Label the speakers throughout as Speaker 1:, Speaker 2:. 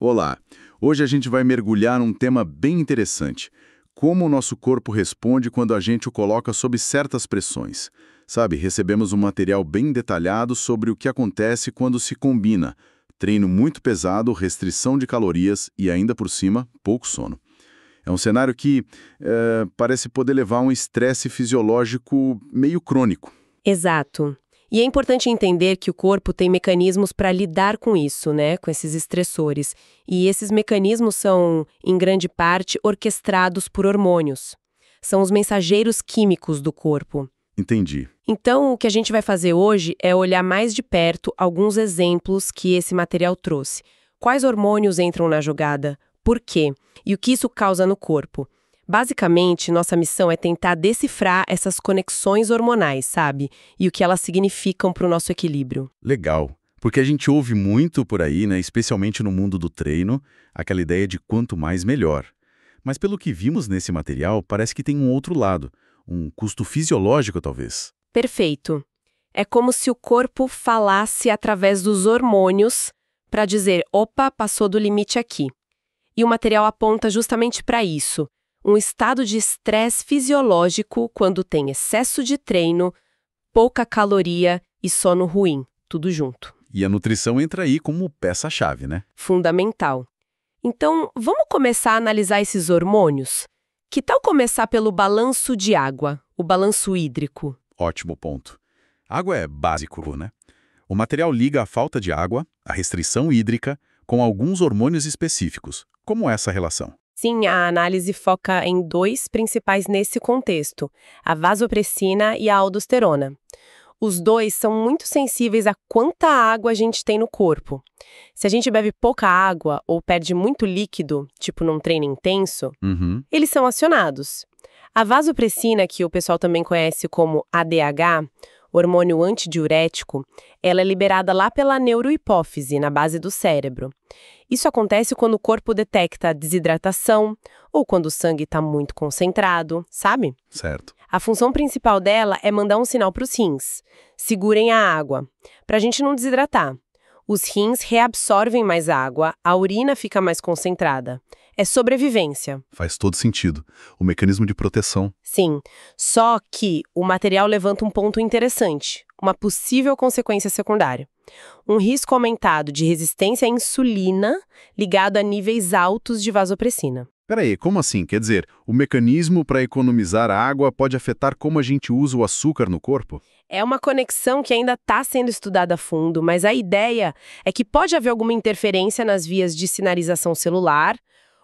Speaker 1: Olá! Hoje a gente vai mergulhar num tema bem interessante. Como o nosso corpo responde quando a gente o coloca sob certas pressões. Sabe, recebemos um material bem detalhado sobre o que acontece quando se combina. Treino muito pesado, restrição de calorias e, ainda por cima, pouco sono. É um cenário que parece poder levar a um estresse fisiológico meio crônico.
Speaker 2: Exato. E é importante entender que o corpo tem mecanismos para lidar com isso, né? Com esses estressores. E esses mecanismos são, em grande parte, orquestrados por hormônios. São os mensageiros químicos do corpo.
Speaker 1: Entendi.
Speaker 2: Então, o que a gente vai fazer hoje é olhar mais de perto alguns exemplos que esse material trouxe. Quais hormônios entram na jogada? Por quê? E o que isso causa no corpo? Basicamente, nossa missão é tentar decifrar essas conexões hormonais, sabe? E o que elas significam para o nosso equilíbrio.
Speaker 1: Legal. Porque a gente ouve muito por aí, né, especialmente no mundo do treino, aquela ideia de quanto mais melhor. Mas pelo que vimos nesse material, parece que tem um outro lado, um custo fisiológico talvez.
Speaker 2: Perfeito. É como se o corpo falasse através dos hormônios para dizer, opa, passou do limite aqui. E o material aponta justamente para isso. Um estado de estresse fisiológico quando tem excesso de treino, pouca caloria e sono ruim, tudo junto.
Speaker 1: E a nutrição entra aí como peça-chave, né?
Speaker 2: Fundamental. Então, vamos começar a analisar esses hormônios? Que tal começar pelo balanço de água, o balanço hídrico?
Speaker 1: Ótimo ponto. Água é básico, né? O material liga a falta de água, a restrição hídrica, com alguns hormônios específicos. Como essa relação?
Speaker 2: Sim, a análise foca em dois principais nesse contexto, a vasopressina e a aldosterona. Os dois são muito sensíveis a quanta água a gente tem no corpo. Se a gente bebe pouca água ou perde muito líquido, tipo num treino intenso, eles são acionados. A vasopressina, que o pessoal também conhece como ADH, hormônio antidiurético, ela é liberada lá pela neurohipófise, na base do cérebro. Isso acontece quando o corpo detecta desidratação ou quando o sangue está muito concentrado, sabe?
Speaker 1: Certo.
Speaker 2: A função principal dela é mandar um sinal para os rins. Segurem a água, para a gente não desidratar. Os rins reabsorvem mais água, a urina fica mais concentrada. É sobrevivência.
Speaker 1: Faz todo sentido. O mecanismo de proteção.
Speaker 2: Sim, só que o material levanta um ponto interessante, uma possível consequência secundária. Um risco aumentado de resistência à insulina ligado a níveis altos de vasopressina.
Speaker 1: Peraí, como assim? Quer dizer, o mecanismo para economizar água pode afetar como a gente usa o açúcar no corpo?
Speaker 2: É uma conexão que ainda está sendo estudada a fundo, mas a ideia é que pode haver alguma interferência nas vias de sinalização celular,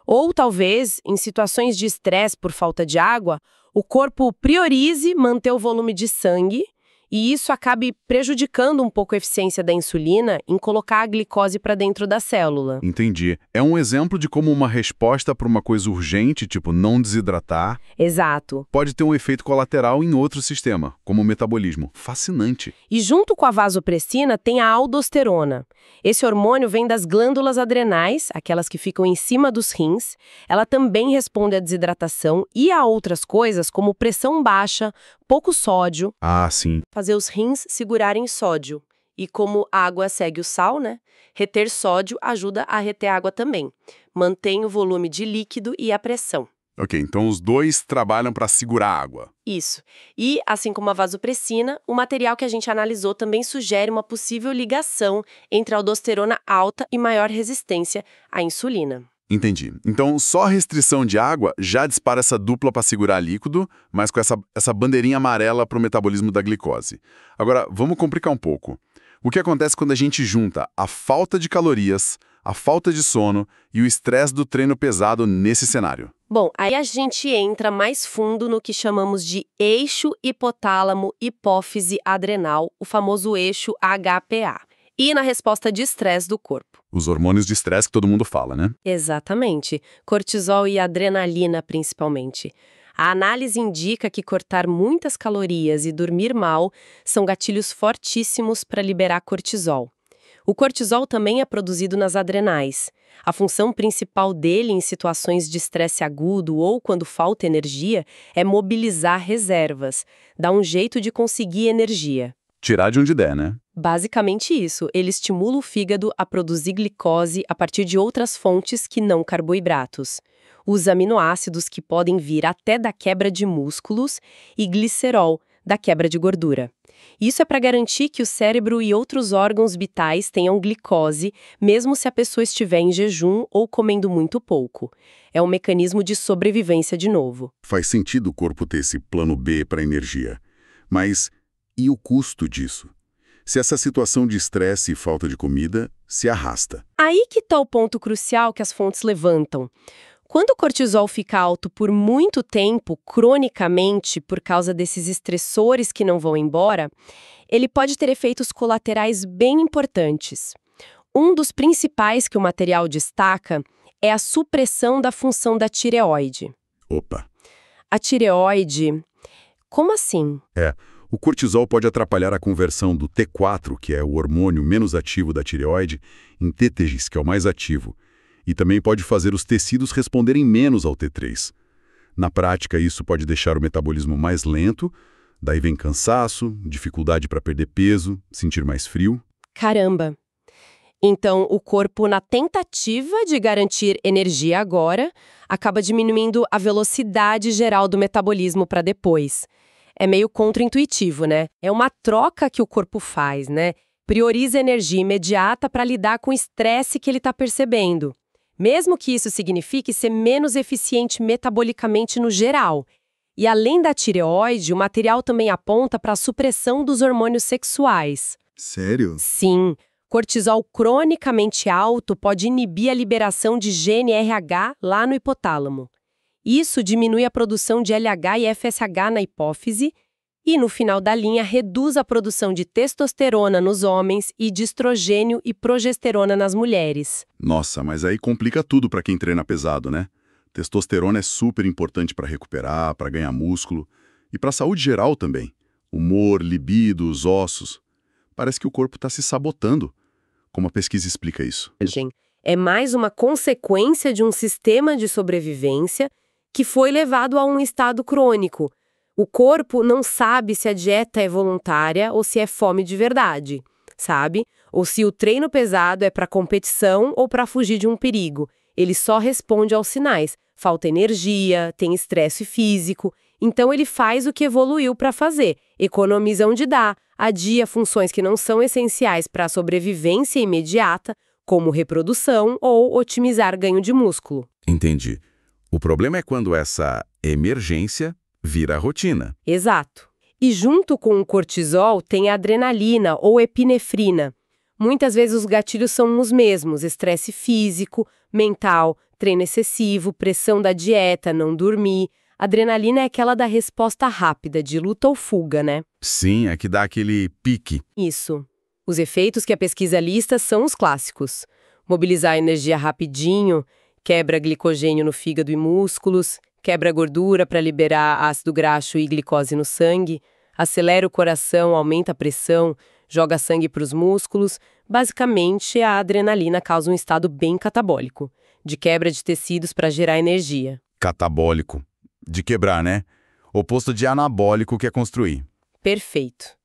Speaker 2: ou talvez, em situações de estresse por falta de água, o corpo priorize manter o volume de sangue e isso acabe prejudicando um pouco a eficiência da insulina em colocar a glicose para dentro da célula.
Speaker 1: Entendi. É um exemplo de como uma resposta para uma coisa urgente, tipo não desidratar,
Speaker 2: Exato.
Speaker 1: pode ter um efeito colateral em outro sistema, como o metabolismo. Fascinante.
Speaker 2: E junto com a vasopressina tem a aldosterona. Esse hormônio vem das glândulas adrenais, aquelas que ficam em cima dos rins. Ela também responde à desidratação e a outras coisas como pressão baixa, pouco sódio.
Speaker 1: Ah, sim.
Speaker 2: Fazer os rins segurarem sódio. E como a água segue o sal, né? Reter sódio ajuda a reter água também. Mantém o volume de líquido e a pressão.
Speaker 1: Ok, então os dois trabalham para segurar a água.
Speaker 2: Isso. E, assim como a vasopressina, o material que a gente analisou também sugere uma possível ligação entre a aldosterona alta e maior resistência à insulina.
Speaker 1: Entendi. Então, só a restrição de água já dispara essa dupla para segurar líquido, mas com essa bandeirinha amarela para o metabolismo da glicose. Agora, vamos complicar um pouco. O que acontece quando a gente junta a falta de calorias, a falta de sono e o estresse do treino pesado nesse cenário?
Speaker 2: Bom, aí a gente entra mais fundo no que chamamos de eixo hipotálamo-hipófise-adrenal, o famoso eixo HPA, e na resposta de estresse do corpo.
Speaker 1: Os hormônios de estresse que todo mundo fala, né?
Speaker 2: Exatamente. Cortisol e adrenalina, principalmente. A análise indica que cortar muitas calorias e dormir mal são gatilhos fortíssimos para liberar cortisol. O cortisol também é produzido nas adrenais. A função principal dele em situações de estresse agudo ou quando falta energia é mobilizar reservas, dar um jeito de conseguir energia.
Speaker 1: Tirar de onde der, né?
Speaker 2: Basicamente isso, ele estimula o fígado a produzir glicose a partir de outras fontes que não carboidratos. Os aminoácidos que podem vir até da quebra de músculos e glicerol, da quebra de gordura. Isso é para garantir que o cérebro e outros órgãos vitais tenham glicose, mesmo se a pessoa estiver em jejum ou comendo muito pouco. É um mecanismo de sobrevivência de novo.
Speaker 1: Faz sentido o corpo ter esse plano B para energia. Mas e o custo disso? Se essa situação de estresse e falta de comida se arrasta.
Speaker 2: Aí que está o ponto crucial que as fontes levantam. Quando o cortisol fica alto por muito tempo, cronicamente, por causa desses estressores que não vão embora, ele pode ter efeitos colaterais bem importantes. Um dos principais que o material destaca é a supressão da função da tireoide.
Speaker 1: Opa!
Speaker 2: A tireoide... Como assim?
Speaker 1: O cortisol pode atrapalhar a conversão do T4, que é o hormônio menos ativo da tireoide, em T3, que é o mais ativo. E também pode fazer os tecidos responderem menos ao T3. Na prática, isso pode deixar o metabolismo mais lento, daí vem cansaço, dificuldade para perder peso, sentir mais frio.
Speaker 2: Caramba! Então, o corpo, na tentativa de garantir energia agora, acaba diminuindo a velocidade geral do metabolismo para depois. É meio contraintuitivo, né? É uma troca que o corpo faz, né? Prioriza energia imediata para lidar com o estresse que ele está percebendo. Mesmo que isso signifique ser menos eficiente metabolicamente no geral. E além da tireoide, o material também aponta para a supressão dos hormônios sexuais.
Speaker 1: Sério?
Speaker 2: Sim, cortisol cronicamente alto pode inibir a liberação de gene RH lá no hipotálamo. Isso diminui a produção de LH e FSH na hipófise e, no final da linha, reduz a produção de testosterona nos homens e de estrogênio e progesterona nas mulheres.
Speaker 1: Nossa, mas aí complica tudo para quem treina pesado, né? Testosterona é super importante para recuperar, para ganhar músculo e para a saúde geral também. Humor, libido, os ossos. Parece que o corpo está se sabotando. Como a pesquisa explica isso?
Speaker 2: É mais uma consequência de um sistema de sobrevivência que foi levado a um estado crônico. O corpo não sabe se a dieta é voluntária ou se é fome de verdade, sabe? Ou se o treino pesado é para competição ou para fugir de um perigo. Ele só responde aos sinais. Falta energia, tem estresse físico. Então ele faz o que evoluiu para fazer. Economiza onde dá, adia funções que não são essenciais para a sobrevivência imediata, como reprodução ou otimizar ganho de músculo.
Speaker 3: Entendi. O problema é quando essa emergência vira rotina.
Speaker 2: Exato. E junto com o cortisol tem a adrenalina ou epinefrina. Muitas vezes os gatilhos são os mesmos: estresse físico, mental, treino excessivo, pressão da dieta, não dormir. Adrenalina é aquela da resposta rápida, de luta ou fuga, né?
Speaker 3: Sim, é que dá aquele pique.
Speaker 2: Isso. Os efeitos que a pesquisa lista são os clássicos: mobilizar a energia rapidinho, quebra glicogênio no fígado e músculos, quebra gordura para liberar ácido graxo e glicose no sangue, acelera o coração, aumenta a pressão, joga sangue para os músculos. Basicamente, a adrenalina causa um estado bem catabólico, de quebra de tecidos para gerar energia.
Speaker 3: Catabólico. De quebrar, né? Oposto de anabólico, que é construir.
Speaker 2: Perfeito.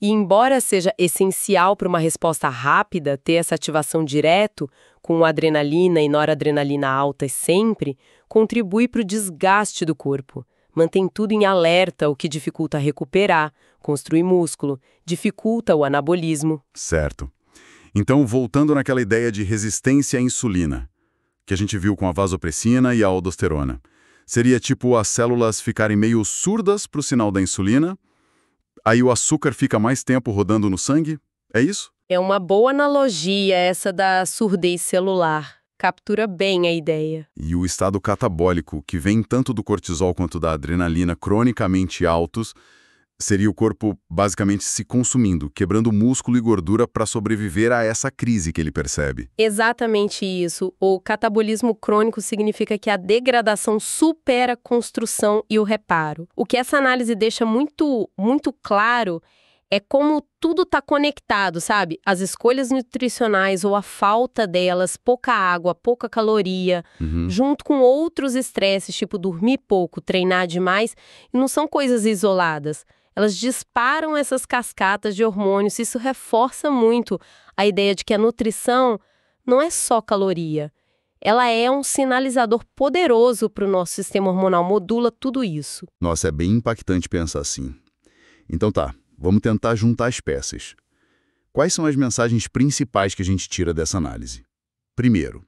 Speaker 2: E embora seja essencial para uma resposta rápida ter essa ativação direto, com adrenalina e noradrenalina altas sempre, contribui para o desgaste do corpo. Mantém tudo em alerta, o que dificulta recuperar, construir músculo, dificulta o anabolismo.
Speaker 1: Certo. Então, voltando naquela ideia de resistência à insulina, que a gente viu com a vasopressina e a aldosterona, seria tipo as células ficarem meio surdas para o sinal da insulina, aí o açúcar fica mais tempo rodando no sangue? É isso?
Speaker 2: É uma boa analogia essa da surdez celular. Captura bem a ideia.
Speaker 1: E o estado catabólico, que vem tanto do cortisol quanto da adrenalina cronicamente altos, seria o corpo basicamente se consumindo, quebrando músculo e gordura para sobreviver a essa crise que ele percebe.
Speaker 2: Exatamente isso. O catabolismo crônico significa que a degradação supera a construção e o reparo. O que essa análise deixa muito claro é como tudo está conectado, sabe? As escolhas nutricionais ou a falta delas, pouca água, pouca caloria, junto com outros estresses, tipo dormir pouco, treinar demais, não são coisas isoladas. elas disparam essas cascatas de hormônios. Isso reforça muito a ideia de que a nutrição não é só caloria. Ela é um sinalizador poderoso para o nosso sistema hormonal, modula tudo isso.
Speaker 1: Nossa, é bem impactante pensar assim. Então tá, vamos tentar juntar as peças. Quais são as mensagens principais que a gente tira dessa análise? Primeiro,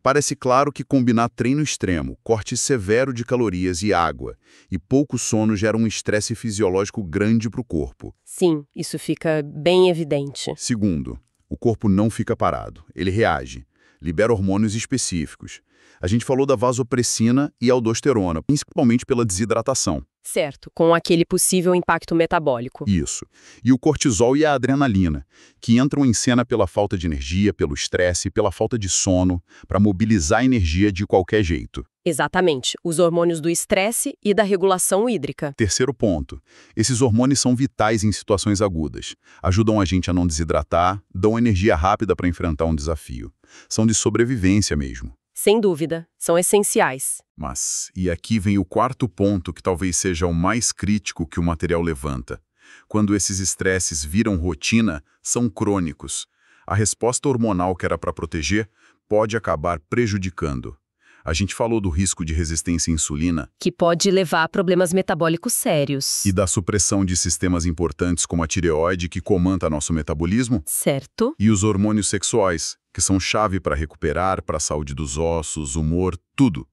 Speaker 1: parece claro que combinar treino extremo, corte severo de calorias e água e pouco sono gera um estresse fisiológico grande para o corpo.
Speaker 2: Sim, isso fica bem evidente.
Speaker 1: Segundo, o corpo não fica parado, ele reage, libera hormônios específicos. A gente falou da vasopressina e aldosterona, principalmente pela desidratação.
Speaker 2: Certo, com aquele possível impacto metabólico.
Speaker 1: Isso. E o cortisol e a adrenalina, que entram em cena pela falta de energia, pelo estresse, pela falta de sono, para mobilizar a energia de qualquer jeito.
Speaker 2: Exatamente, os hormônios do estresse e da regulação hídrica.
Speaker 1: Terceiro ponto, esses hormônios são vitais em situações agudas. Ajudam a gente a não desidratar, dão energia rápida para enfrentar um desafio. São de sobrevivência mesmo.
Speaker 2: Sem dúvida, são essenciais.
Speaker 1: Mas, e aqui vem o quarto ponto que talvez seja o mais crítico que o material levanta. Quando esses estresses viram rotina, são crônicos. A resposta hormonal que era para proteger pode acabar prejudicando. A gente falou do risco de resistência à insulina.
Speaker 2: Que pode levar a problemas metabólicos sérios.
Speaker 1: E da supressão de sistemas importantes como a tireoide, que comanda nosso metabolismo.
Speaker 2: Certo.
Speaker 1: E os hormônios sexuais, que são chave para recuperar, para a saúde dos ossos, humor, tudo.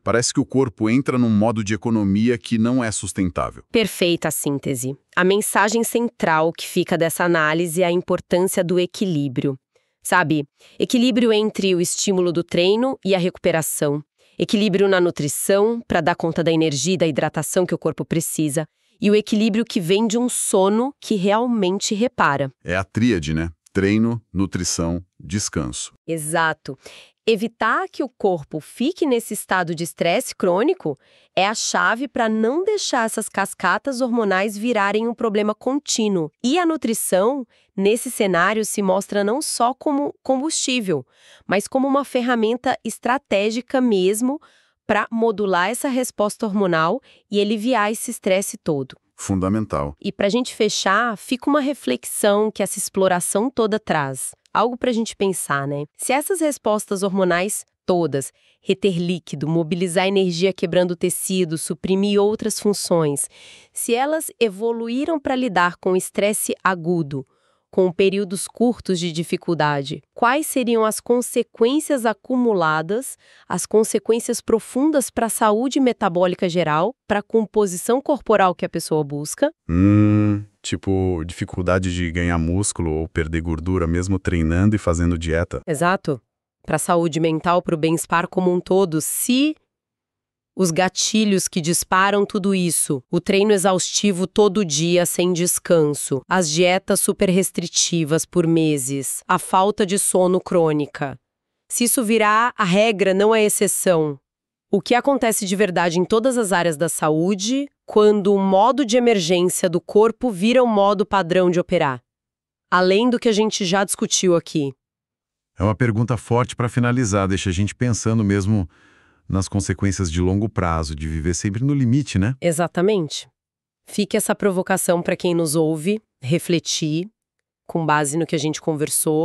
Speaker 1: Parece que o corpo entra num modo de economia que não é sustentável.
Speaker 2: Perfeita a síntese. A mensagem central que fica dessa análise é a importância do equilíbrio. Sabe, equilíbrio entre o estímulo do treino e a recuperação. Equilíbrio na nutrição, para dar conta da energia e da hidratação que o corpo precisa. E o equilíbrio que vem de um sono que realmente repara.
Speaker 1: É a tríade, né? Treino, nutrição, descanso.
Speaker 2: Exato. Evitar que o corpo fique nesse estado de estresse crônico é a chave para não deixar essas cascatas hormonais virarem um problema contínuo. E a nutrição, nesse cenário, se mostra não só como combustível, mas como uma ferramenta estratégica mesmo para modular essa resposta hormonal e aliviar esse estresse todo.
Speaker 1: Fundamental.
Speaker 2: E para a gente fechar, fica uma reflexão que essa exploração toda traz. Algo para a gente pensar, né? Se essas respostas hormonais todas, reter líquido, mobilizar energia quebrando tecido, suprimir outras funções, se elas evoluíram para lidar com estresse agudo, com períodos curtos de dificuldade, quais seriam as consequências acumuladas, as consequências profundas para a saúde metabólica geral, para a composição corporal que a pessoa busca?
Speaker 1: Tipo, dificuldade de ganhar músculo ou perder gordura mesmo treinando e fazendo dieta.
Speaker 2: Exato. Para a saúde mental, para o bem-estar como um todo, se os gatilhos que disparam tudo isso, o treino exaustivo todo dia sem descanso, as dietas super restritivas por meses, a falta de sono crônica. Se isso virar a regra, não a exceção. O que acontece de verdade em todas as áreas da saúde quando o modo de emergência do corpo vira o modo padrão de operar? Além do que a gente já discutiu aqui.
Speaker 3: É uma pergunta forte para finalizar, deixa a gente pensando mesmo nas consequências de longo prazo, de viver sempre no limite, né?
Speaker 2: Exatamente. Fique essa provocação para quem nos ouve, refletir, com base no que a gente conversou.